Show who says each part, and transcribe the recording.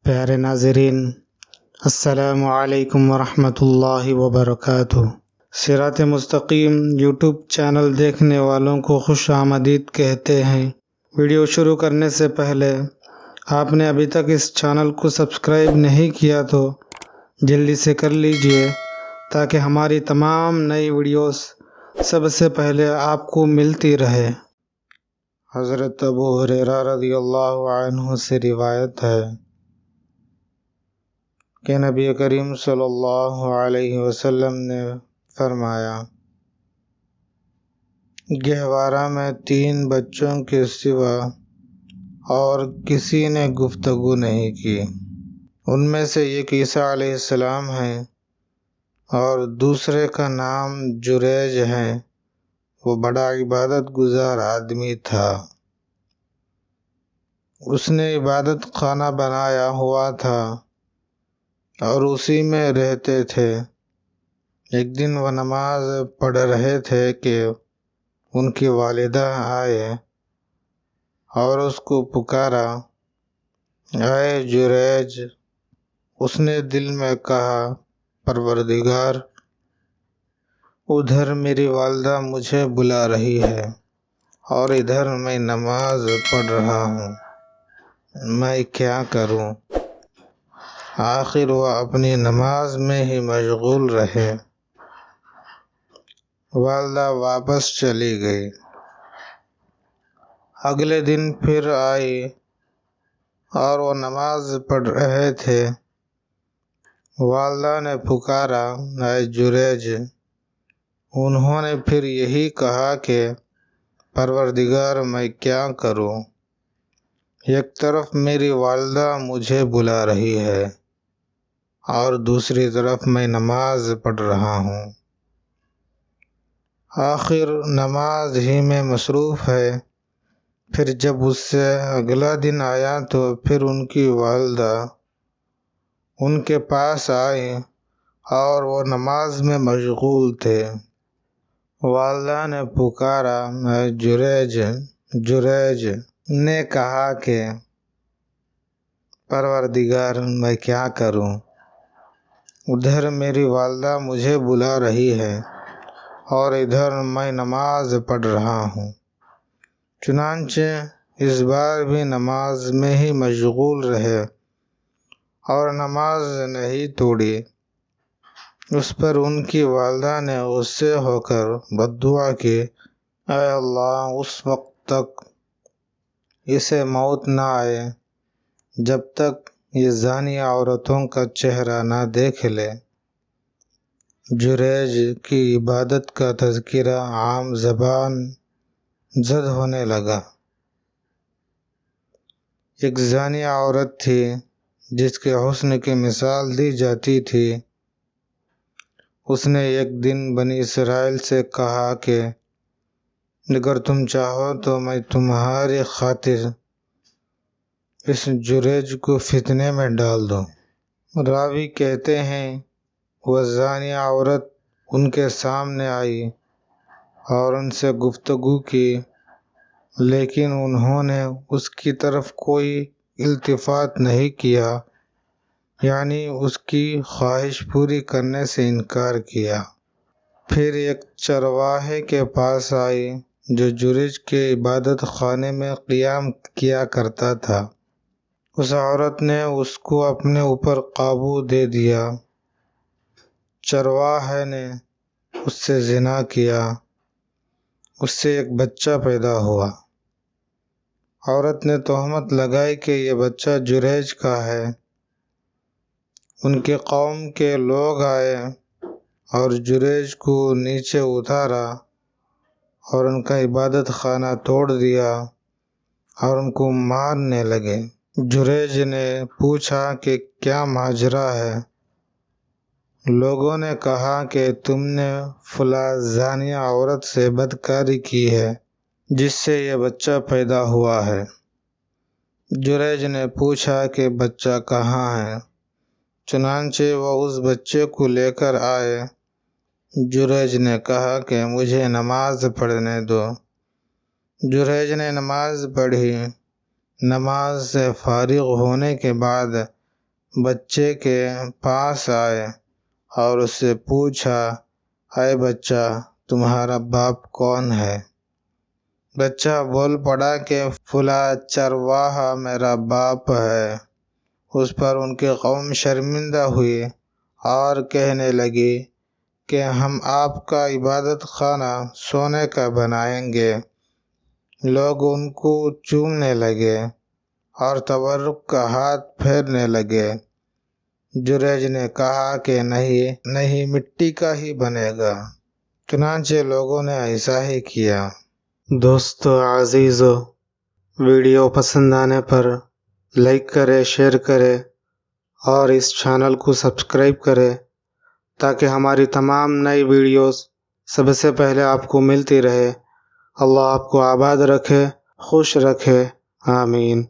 Speaker 1: پیارے ناظرین، السلام علیکم ورحمۃ اللہ وبرکاتہ۔ صراط مستقیم یوٹیوب چینل دیکھنے والوں کو خوش آمدید کہتے ہیں۔ ویڈیو شروع کرنے سے پہلے آپ نے ابھی تک اس چینل کو سبسکرائب نہیں کیا تو جلدی سے کر لیجئے تاکہ ہماری تمام نئی ویڈیوز سب سے پہلے آپ کو ملتی رہے۔ حضرت ابو ہریرہ رضی اللہ عنہ سے روایت ہے کہ نبی کریم صلی اللہ علیہ وسلم نے فرمایا، گہوارہ میں 3 بچوں کے سوا اور کسی نے گفتگو نہیں کی۔ ان میں سے ایک عیسیٰ علیہ السلام ہیں اور دوسرے کا نام جریج ہے۔ وہ بڑا عبادت گزار آدمی تھا۔ اس نے عبادت خانہ بنایا ہوا تھا اور اسی میں رہتے تھے۔ ایک دن وہ نماز پڑھ رہے تھے کہ ان کی والدہ آئے اور اس کو پکارا، اے جریج۔ اس نے دل میں کہا، پروردگار، ادھر میری والدہ مجھے بلا رہی ہے اور ادھر میں نماز پڑھ رہا ہوں، میں کیا کروں؟ آخر وہ اپنی نماز میں ہی مشغول رہے۔ والدہ واپس چلی گئی۔ اگلے دن پھر آئی اور وہ نماز پڑھ رہے تھے۔ والدہ نے پکارا، اے جریج۔ انہوں نے پھر یہی کہا کہ پروردگار، میں کیا کروں؟ ایک طرف میری والدہ مجھے بلا رہی ہے اور دوسری طرف میں نماز پڑھ رہا ہوں۔ آخر نماز ہی میں مصروف ہے۔ پھر جب اس سے اگلا دن آیا تو پھر ان کی والدہ ان کے پاس آئی اور وہ نماز میں مشغول تھے۔ والدہ نے پکارا، اے جریج۔ جریج نے کہا کہ پروردگار، میں کیا کروں؟ ادھر میری والدہ مجھے بلا رہی ہے اور ادھر میں نماز پڑھ رہا ہوں۔ چنانچہ اس بار بھی نماز میں ہی مشغول رہے اور نماز نہیں توڑی۔ اس پر ان کی والدہ نے غصے ہو کر بد دعا کی، اے اللہ، اس وقت تک اسے موت نہ آئے جب تک یہ زانی عورتوں کا چہرہ نہ دیکھ لے۔ جریج کی عبادت کا تذکرہ عام زبان زد ہونے لگا۔ ایک زانی عورت تھی جس کے حسن کی مثال دی جاتی تھی۔ اس نے ایک دن بنی اسرائیل سے کہا کہ اگر تم چاہو تو میں تمہاری خاطر اس جریج کو فتنے میں ڈال دوں۔ راوی کہتے ہیں، وہ زانی عورت ان کے سامنے آئی اور ان سے گفتگو کی، لیکن انہوں نے اس کی طرف کوئی التفات نہیں کیا، یعنی اس کی خواہش پوری کرنے سے انکار کیا۔ پھر ایک چرواہے کے پاس آئی جو جریج کے عبادت خانے میں قیام کیا کرتا تھا۔ اس عورت نے اس کو اپنے اوپر قابو دے دیا۔ چرواہے نے اس سے زنا کیا۔ اس سے ایک بچہ پیدا ہوا۔ عورت نے تہمت لگائی کہ یہ بچہ جریج کا ہے۔ ان کی قوم کے لوگ آئے اور جریج کو نیچے اتارا اور ان کا عبادت خانہ توڑ دیا اور ان کو مارنے لگے۔ جریج نے پوچھا کہ کیا ماجرا ہے؟ لوگوں نے کہا کہ تم نے فلاں زانیہ عورت سے بدکاری کی ہے جس سے یہ بچہ پیدا ہوا ہے۔ جریج نے پوچھا کہ بچہ کہاں ہے؟ چنانچہ وہ اس بچے کو لے کر آئے۔ جریج نے کہا کہ مجھے نماز پڑھنے دو۔ جریج نے نماز پڑھی۔ نماز سے فارغ ہونے کے بعد بچے کے پاس آئے اور اس سے پوچھا، اے بچہ، تمہارا باپ کون ہے؟ بچہ بول پڑا کہ فلاں چرواہا میرا باپ ہے۔ اس پر ان کی قوم شرمندہ ہوئی اور کہنے لگی کہ ہم آپ کا عبادت خانہ سونے کا بنائیں گے۔ لوگ ان کو چومنے لگے اور تبرک کا ہاتھ پھیرنے لگے۔ جریج نے کہا کہ نہیں، مٹی کا ہی بنے گا۔ چنانچہ لوگوں نے ایسا ہی کیا۔ دوستو عزیزو، ویڈیو پسند آنے پر لائک کرے، شیئر کرے اور اس چینل کو سبسکرائب کرے تاکہ ہماری تمام نئی ویڈیوز سب سے پہلے آپ کو ملتی رہے۔ اللہ آپ کو آباد رکھے، خوش رکھے، آمین۔